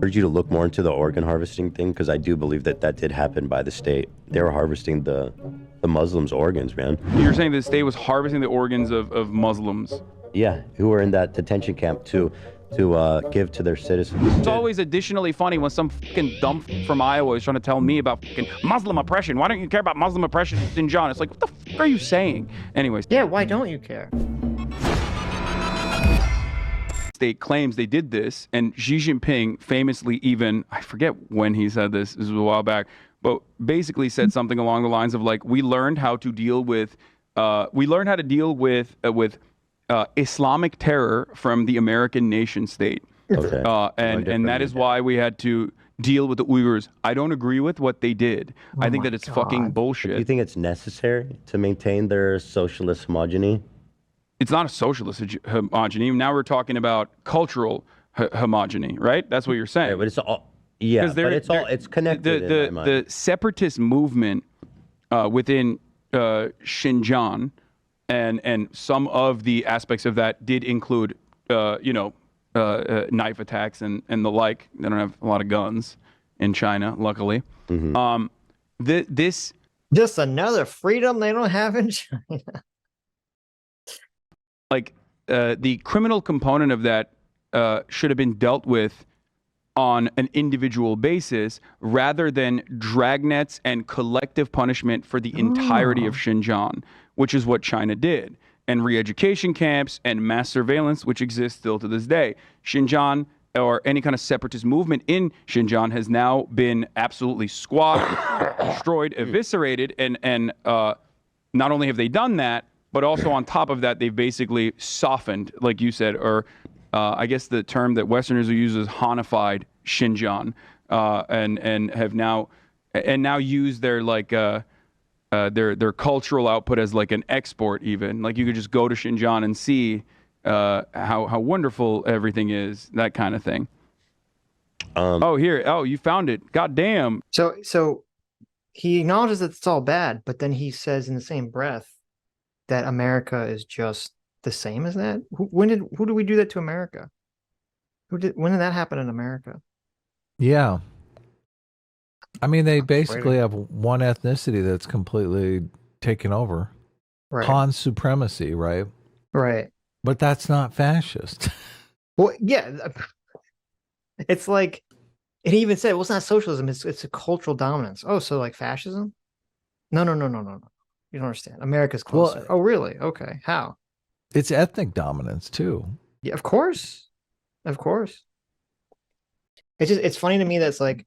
urge you to look more into the organ harvesting thing, because I do believe that that did happen by the state. They were harvesting the Muslims' organs, man. You're saying the state was harvesting the organs of Muslims? Yeah, who were in that detention camp to give to their citizens. It's always additionally funny when some fucking dumb from Iowa is trying to tell me about fucking Muslim oppression. Why don't you care about Muslim oppression in Xinjiang? It's like, what the fuck are you saying? Anyways. Yeah, why don't you care? State claims they did this, and Xi Jinping famously even, I forget when he said this was a while back, but basically said something along the lines of like, we learned how to deal with Islamic terror from the American nation state. Okay. And that is why we had to deal with the Uyghurs. I don't agree with what they did. I think that it's fucking bullshit. Do you think it's necessary to maintain their socialist homogeny? It's not a socialist homogeny. Now we're talking about cultural homogeny, right? That's what you're saying. Yeah, but it's all, yeah, but it's connected. The separatist movement within Xinjiang and some of the aspects of that did include, knife attacks and the like. They don't have a lot of guns in China, luckily. Mm-hmm. This just another freedom they don't have in China. The criminal component of that should have been dealt with on an individual basis rather than dragnets and collective punishment for the entirety of Xinjiang, which is what China did, and re-education camps and mass surveillance, which exists still to this day. Xinjiang, or any kind of separatist movement in Xinjiang, has now been absolutely squashed, destroyed, eviscerated, and not only have they done that, but also on top of that, they've basically softened, like you said, or I guess the term that Westerners will use is Hanified Xinjiang, and have now used their their cultural output as like an export even. Like you could just go to Xinjiang and see how wonderful everything is, that kind of thing. You found it. God damn. So he acknowledges that it's all bad, but then he says in the same breath that America is just the same as that. Who did we do that to America? When did that happen in America? Yeah. I mean, they basically have one ethnicity that's completely taken over. Right. Han supremacy, right? Right. But that's not fascist. Well, yeah. It's like, and he even said, well, it's not socialism, it's a cultural dominance. Oh, so like fascism? No. You don't understand. America's closer. Well, oh, really? Okay. How? It's ethnic dominance too. Yeah, of course. Of course. It's funny to me that's like,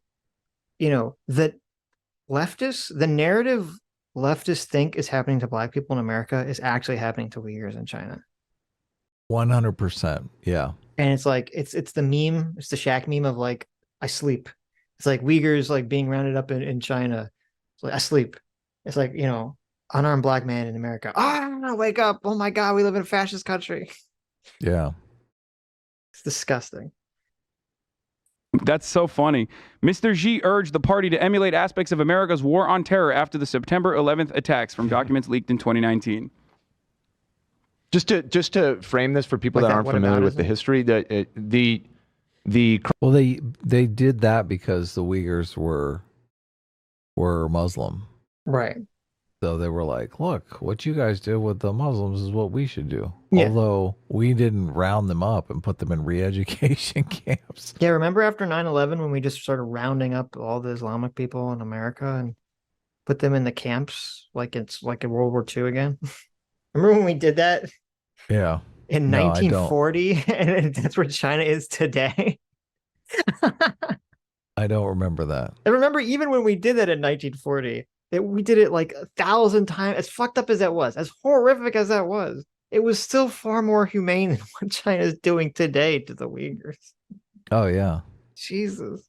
that the narrative leftists think is happening to black people in America is actually happening to Uyghurs in China. 100%. Yeah. And it's like, it's the meme, it's the Shaq meme of like, I sleep. It's like Uyghurs like being rounded up in China. It's like, I sleep. It's like, unarmed black man in America. Wake up. Oh my God, we live in a fascist country. Yeah. It's disgusting. That's so funny. Mr. Xi urged the party to emulate aspects of America's war on terror after the September 11th attacks from documents leaked in 2019. Just to frame this for people that aren't familiar with the history, well, they did that because the Uyghurs were Muslim. Right. So they were like, look, what you guys did with the Muslims is what we should do. Yeah. Although we didn't round them up and put them in re-education camps. Yeah, remember after 9/11 when we just started rounding up all the Islamic people in America and put them in the camps like it's like in World War II again? Remember when we did that? Yeah. In 1940, and that's where China is today. I don't remember that. I remember even when we did that in 1940, we did it like 1,000 times. As fucked up as that was, as horrific as that was, it was still far more humane than what China is doing today to the Uyghurs. Oh, yeah. Jesus.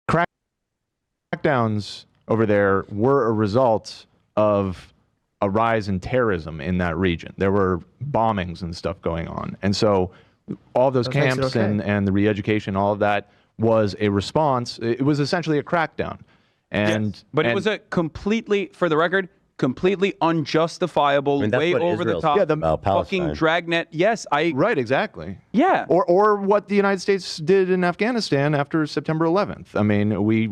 Crackdowns over there were a result of a rise in terrorism in that region. There were bombings and stuff going on. And so all those camps and the re-education, all of that was a response. It was essentially a crackdown. And yes. But it was a completely, for the record, completely unjustifiable, I mean, that's way what over the Israel's top, about fucking Palestine. dragnet. Yes, Right, exactly. yeah. Or what the United States did in Afghanistan after September 11th. I mean, we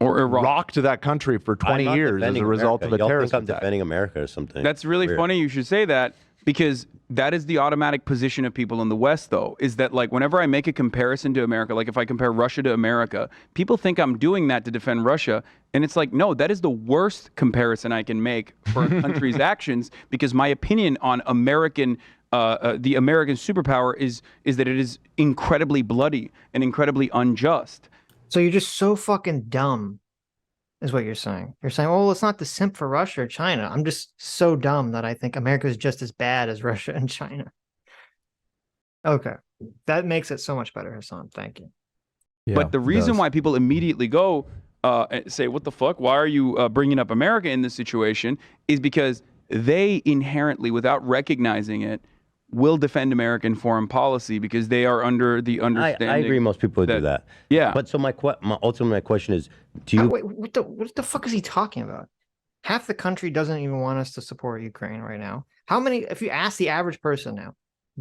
Or Iraq. rocked that country for 20 I'm not years as defending a result America. of a Y'all terrorist think I'm attack. defending America or something. That's really Weird. funny you should say that, because that is the automatic position of people in the West, though, is that, like, whenever I make a comparison to America, like if I compare Russia to America, people think I'm doing that to defend Russia. And it's like, no, that is the worst comparison I can make for a country's actions, because my opinion on American, the American superpower is that it is incredibly bloody and incredibly unjust. So you're just so fucking dumb, is what you're saying. You're saying, oh, it's not the simp for Russia or China. I'm just so dumb that I think America is just as bad as Russia and China. Okay. That makes it so much better, Hasan. Thank you. Yeah, But the it reason does. why people immediately go and say, what the fuck? Why are you bringing up America in this situation? Is because they inherently, without recognizing it, will defend American foreign policy, because they are under the understanding. I agree. Most people would do that. Yeah. But so my question is, do you? Wait, what the fuck is he talking about? Half the country doesn't even want us to support Ukraine right now. How many, if you ask the average person now,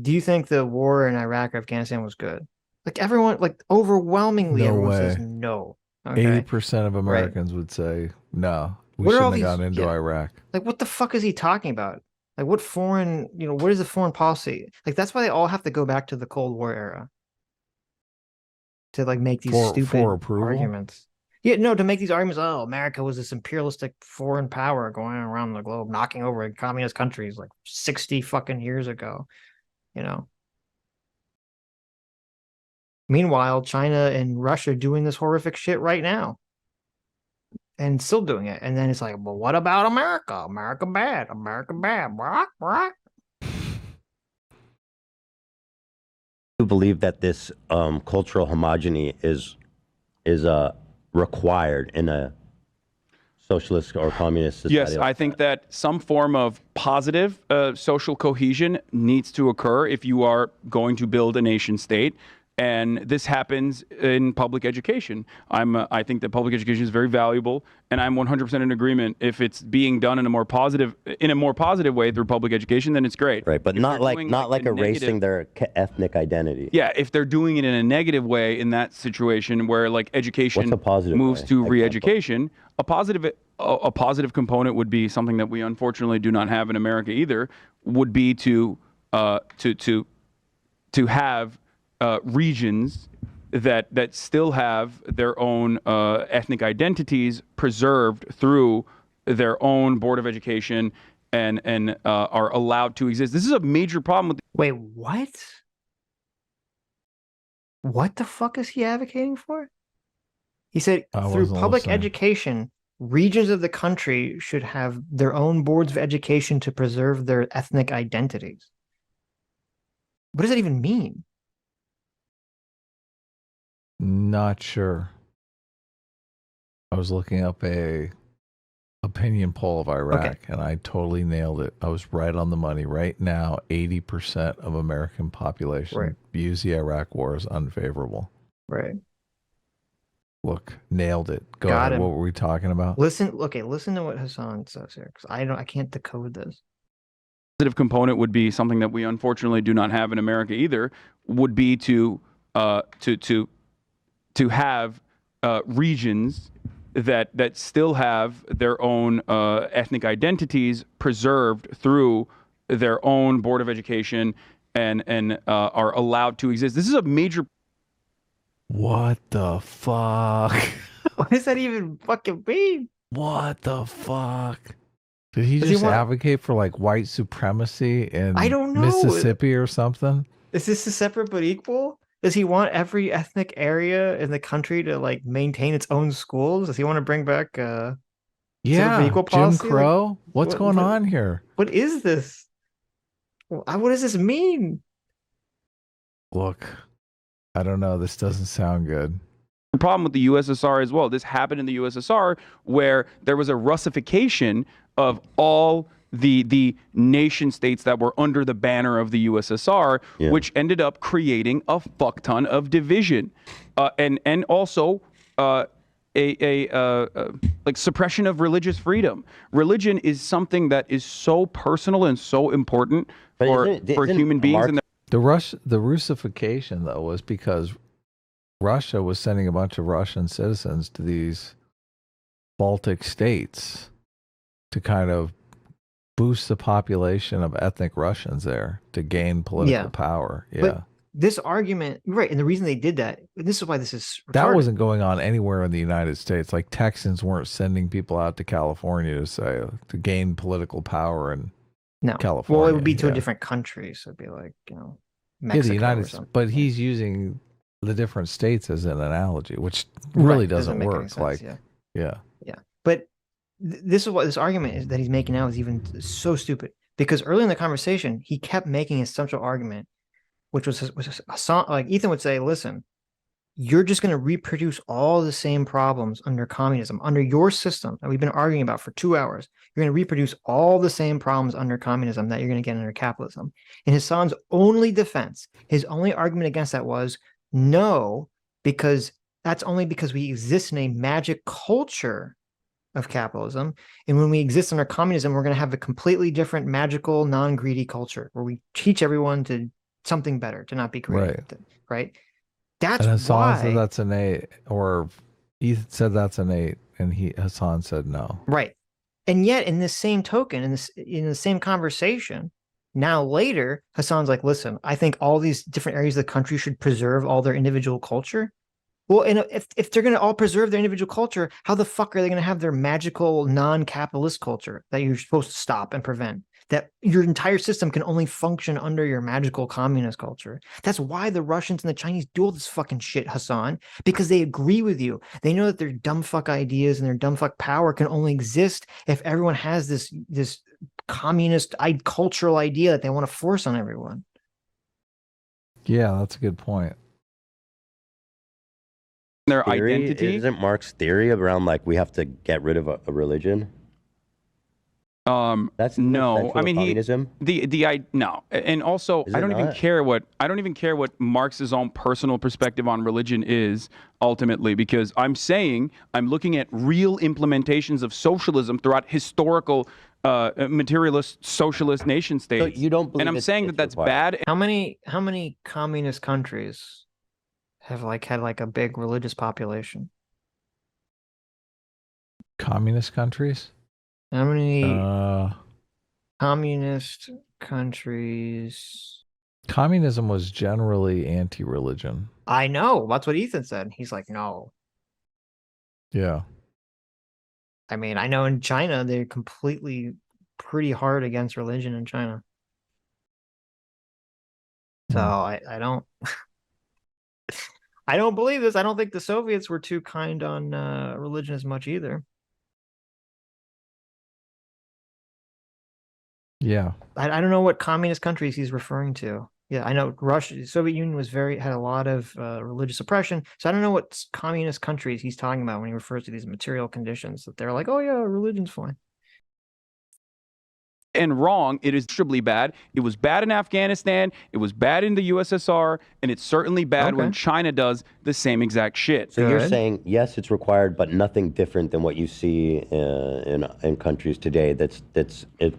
do you think the war in Iraq or Afghanistan was good? Like everyone, like overwhelmingly, No everyone way. says no. Okay? 80% of Americans would say no. We What are all shouldn't have gone these- into yeah. Iraq. Like, what the fuck is he talking about? Like, what foreign, what is the foreign policy? Like, that's why they all have to go back to the Cold War era to like make these For stupid approval? arguments. Yeah, no, to make these arguments. Oh, America was this imperialistic foreign power going around the globe, knocking over communist countries like 60 fucking years ago. Meanwhile, China and Russia are doing this horrific shit right now. And still doing it. And then it's like, well, what about America? America bad. America bad. Rock. You believe that this cultural homogeny is required in a socialist or communist society? Yes, I think that some form of positive social cohesion needs to occur if you are going to build a nation state. And this happens in public education. I think that public education is very valuable, and I'm 100% in agreement. If it's being done in a more positive way through public education, then it's great. Right, but If not they're like doing, not like a erasing negative- their ethnic identity. Yeah, if they're doing it in a negative way in that situation where like education What's a positive moves way? to Example. re-education, a positive component would be something that we unfortunately do not have in America either, would be to have regions that still have their own ethnic identities preserved through their own board of education and are allowed to exist. This is a major problem with. Wait, what? What the fuck is he advocating for? He said I through wasn't public listening. education, regions of the country should have their own boards of education to preserve their ethnic identities. What does that even mean? Not sure. I was looking up a opinion poll of Iraq, and I totally nailed it. I was right on the money. Right now, 80% of American population views the Iraq war as unfavorable. Right. Look, nailed it. Go Got ahead. him. What were we talking about? Listen to what Hasan says here, because I can't decode this. Positive component would be something that we unfortunately do not have in America either, would be to have regions that still have their own ethnic identities preserved through their own board of education and are allowed to exist. This is a major. What the fuck? What does that even fucking mean? What the fuck? Did he Does he just want- advocate for like white supremacy in I don't know. Mississippi or something? Is this a separate but equal? Does he want every ethnic area in the country to like maintain its own schools? Does he want to bring back Yeah, equal Jim policy? Like, Crow. What's going what- on here? what is this? What does this mean? Look, I don't know. This doesn't sound good. Problem with the USSR as well. This happened in the USSR where there was a Russification of all the nation states that were under the banner of the USSR, which ended up creating a fuck ton of division, and also like suppression of religious freedom. Religion is something that is so personal and so important But for isn't human beings. Marx- And The Russification, though, was because Russia was sending a bunch of Russian citizens to these Baltic states to kind of boost the population of ethnic Russians there to gain political power. Yeah. But this argument, right, and the reason they did that, this is why this is retarded. That wasn't going on anywhere in the United States. Like Texans weren't sending people out to California to gain political power in California. Well, it would be to a different country, so it'd be like, Mexico the United or States. something. But he's using the different states as an analogy, which really doesn't make any work. sense, Like, yeah. But this is what this argument is that he's making now is even so stupid, because early in the conversation he kept making his central argument, which was Hasan, like Ethan would say, listen, you're just going to reproduce all the same problems under communism, under your system that we've been arguing about for 2 hours. You're going to reproduce all the same problems under communism that you're going to get under capitalism. And Hasan's only defense, his only argument against that was no, because that's only because we exist in a magic culture of capitalism. And when we exist under communism, we're going to have a completely different magical, non-greedy culture where we teach everyone to something better, to not be greedy. Right? That's and Hasan why said that's an 8, or Ethan said that's an 8, and Hasan said no. Right. And yet in this same token, in the same conversation, now later, Hasan's like, listen, I think all these different areas of the country should preserve all their individual culture. Well, and if they're going to all preserve their individual culture, how the fuck are they going to have their magical non-capitalist culture that you're supposed to stop and prevent? That your entire system can only function under your magical communist culture. That's why the Russians and the Chinese do all this fucking shit, Hasan, because they agree with you. They know that their dumb fuck ideas and their dumb fuck power can only exist if everyone has this communist cultural idea that they want to force on everyone. Yeah, that's a good point. their theory, identity. Isn't Marx's theory around like we have to get rid of a religion? That's no. I mean, communism? No, and also I don't even care what Marx's own personal perspective on religion is ultimately, because I'm looking at real implementations of socialism throughout historical materialist socialist nation states. So you don't believe and I'm saying that that's bad. How many communist countries have had a big religious population? Communist countries? How many communist countries? Communism was generally anti-religion. I know. That's what Ethan said. He's like, no. Yeah. I mean, I know in China, they're pretty hard against religion in China. So I don't, I don't believe this. I don't think the Soviets were too kind on religion as much either. Yeah. I don't know what communist countries he's referring to. Yeah, I know Russia, Soviet Union had a lot of religious oppression. So I don't know what communist countries he's talking about when he refers to these material conditions that they're like, oh yeah, religion's fine. And wrong. It is extremely bad. It was bad in Afghanistan. It was bad in the USSR, and it's certainly bad when China does the same exact shit. So you're saying yes, it's required, but nothing different than what you see in countries today. That's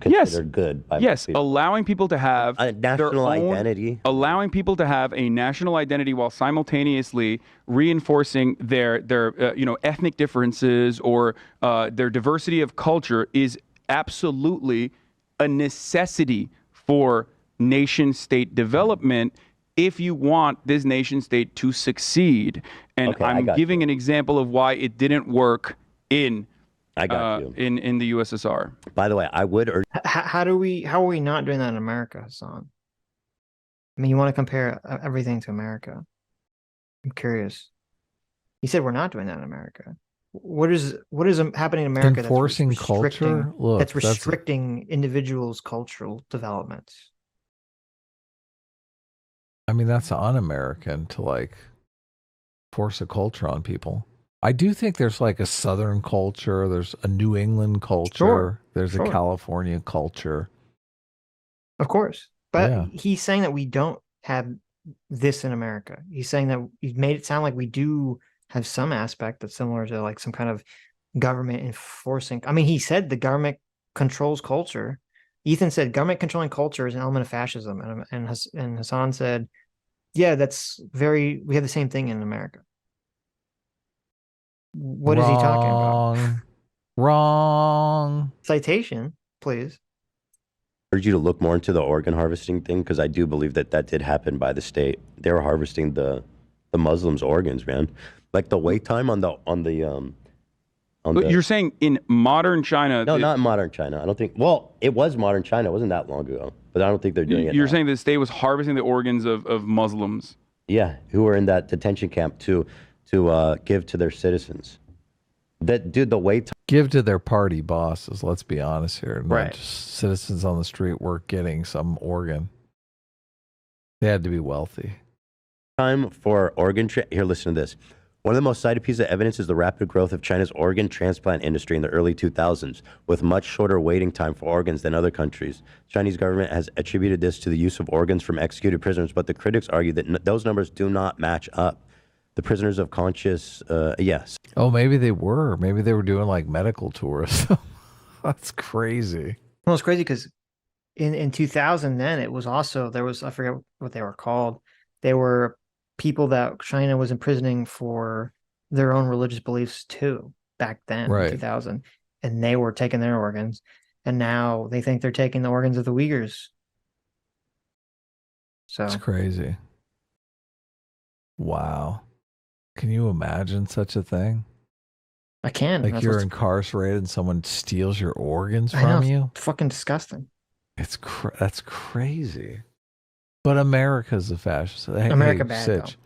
considered good. By yes, people. allowing people to have a national identity, allowing people to have a national identity while simultaneously reinforcing their ethnic differences or their diversity of culture is absolutely a necessity for nation state development if you want this nation state to succeed. And I'm giving an example of why it didn't work in the USSR. By the way, I would urge. How are we not doing that in America, Hasan? I mean, you want to compare everything to America. I'm curious. You said we're not doing that in America. What is happening in America enforcing culture? Look, that's restricting individuals' cultural development? I mean, that's un-American to force a culture on people. I do think there's a Southern culture, there's a New England culture, there's a California culture. Of course. But he's saying that we don't have this in America. He's saying that he's made it sound like we do have some aspect that's similar to like some kind of government enforcing. I mean, he said the government controls culture. Ethan said government controlling culture is an element of fascism, and Hasan said, yeah, we have the same thing in America. What is he talking about? Wrong. Citation, please. I urge you to look more into the organ harvesting thing, because I do believe that that did happen by the state. They were harvesting the Muslims' organs, man. Like the wait time on the You're saying in modern China? No, not in modern China. I don't think. Well, it was modern China. It wasn't that long ago, but I don't think they're doing it. You're now. saying the state was harvesting the organs of Muslims? Yeah, who were in that detention camp to give to their citizens. That dude, the wait time. Give to their party bosses. Let's be honest here. Not Right. just citizens on the street were getting some organ. They had to be wealthy. Time for organ here, listen to this. One of the most cited pieces of evidence is the rapid growth of China's organ transplant industry in the early 2000s, with much shorter waiting time for organs than other countries. Chinese government has attributed this to the use of organs from executed prisoners, but the critics argue that those numbers do not match up. The prisoners of conscience, yes. Oh, maybe they were. Maybe they were doing like medical tours. That's crazy. Well, it's crazy because in 2000, then it was also, there was, I forget what they were called. They were people that China was imprisoning for their own religious beliefs too, back then, Right. in 2000. And they were taking their organs. And now they think they're taking the organs of the Uyghurs. So It's crazy. Wow. Can you imagine such a thing? I can. Like That's you're what's- incarcerated and someone steals your organs I know, from you? it's fucking disgusting. That's crazy. But America's a fascist. Hey, America bad, Sitch,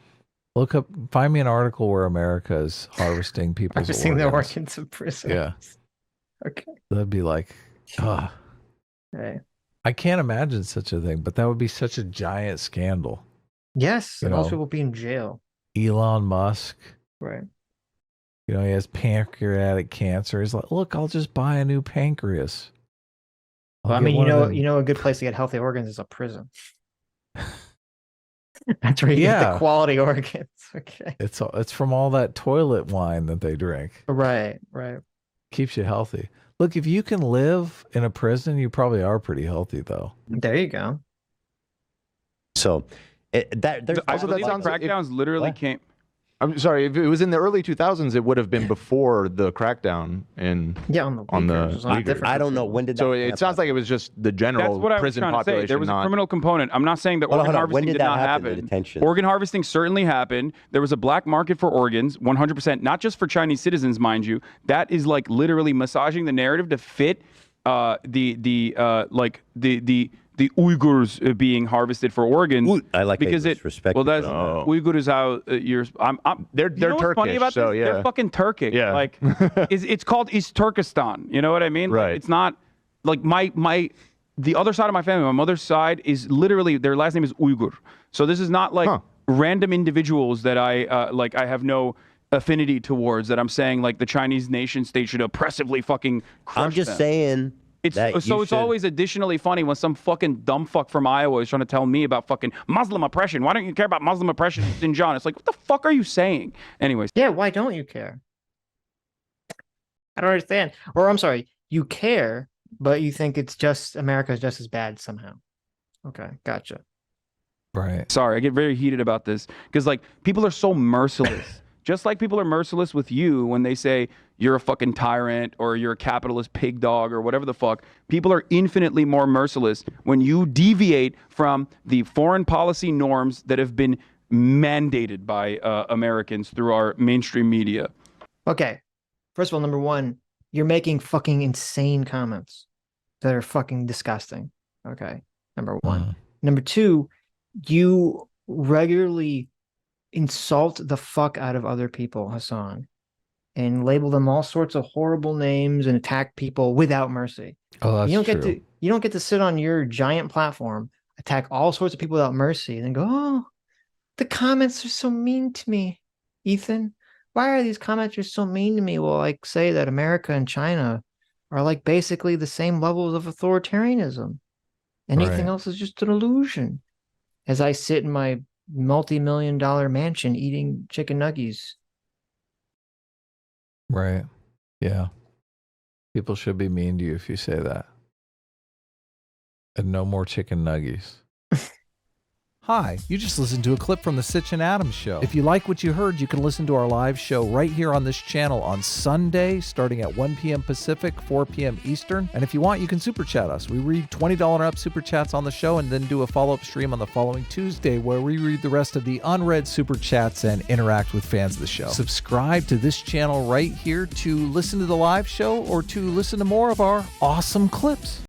find me an article where America is harvesting people's I've seen the organs. organs of prison. Yeah. Okay. That'd be like, Right. I can't imagine such a thing, but that would be such a giant scandal. Yes, You and most know. people be in jail. Elon Musk, Right. he has pancreatic cancer. He's like, look, I'll just buy a new pancreas. I'll Well, I get mean, one of them- a good place to get healthy organs is a prison. That's where you get Yeah. the quality organs. Okay. It's from all that toilet wine that they drink. Right. Keeps you healthy. Look, if you can live in a prison, you probably are pretty healthy, though. There you go. So, there's I also believe that the crackdowns literally What? came. I'm sorry, if it was in the early 2000s, it would have been before the crackdown in. Yeah, on the On the Uyghurs, there's a lot of Uyghurs. differences. I don't know when did that So it happen? sounds like it was just the general That's what I was prison trying to say. population. There was a not- criminal component. I'm not saying that Hold on, organ hold on. When harvesting did did that not happen, the happen. detention? Organ harvesting certainly happened. There was a black market for organs, 100%, not just for Chinese citizens, mind you. That is like literally massaging the narrative to fit the Uyghurs being harvested for organs. Ooh, I like because it. Respect. Well, that's Oh. Uyghur is how you're. They're you know what's funny Turkish, about so this? yeah. They're fucking Turkic. Yeah. Like, it's called East Turkestan. You know what I mean? Like, Right. it's not like the other side of my family. My mother's side is literally their last name is Uyghur. So this is not like random individuals that I have no affinity towards. That I'm saying like the Chinese nation state should oppressively fucking crush I'm just them. saying. It's that so you it's should- always additionally funny when some fucking dumb fuck from Iowa is trying to tell me about fucking Muslim oppression. Why don't you care about Muslim oppression in Xinjiang? It's like, what the fuck are you saying? Anyways, Yeah, why don't you care? I don't understand. Or I'm sorry, you care, but you think it's just America's just as bad somehow. Okay, gotcha. Right. sorry, I get very heated about this because like people are so merciless. Just like people are merciless with you when they say you're a fucking tyrant or you're a capitalist pig dog or whatever the fuck, people are infinitely more merciless when you deviate from the foreign policy norms that have been mandated by Americans through our mainstream media. Okay. First of all, number one, you're making fucking insane comments that are fucking disgusting. Okay. Number one. Number two, you regularly insult the fuck out of other people, Hasan, and label them all sorts of horrible names and attack people without mercy. Oh, that's you don't true. get to sit on your giant platform, attack all sorts of people without mercy, and then go, oh, the comments are so mean to me, Ethan. Why are these commenters so mean to me? Well, like say that America and China are like basically the same levels of authoritarianism. Anything Right. else is just an illusion. As I sit in my multi-million-dollar mansion eating chicken nuggies Right. Yeah. People should be mean to you if you say that. And no more chicken nuggies. Hi, you just listened to a clip from the Sitch and Adams show. If you like what you heard, you can listen to our live show right here on this channel on Sunday, starting at 1 p.m. Pacific, 4 p.m. Eastern. And if you want, you can super chat us. We read $20 and up super chats on the show and then do a follow-up stream on the following Tuesday where we read the rest of the unread super chats and interact with fans of the show. Subscribe to this channel right here to listen to the live show or to listen to more of our awesome clips.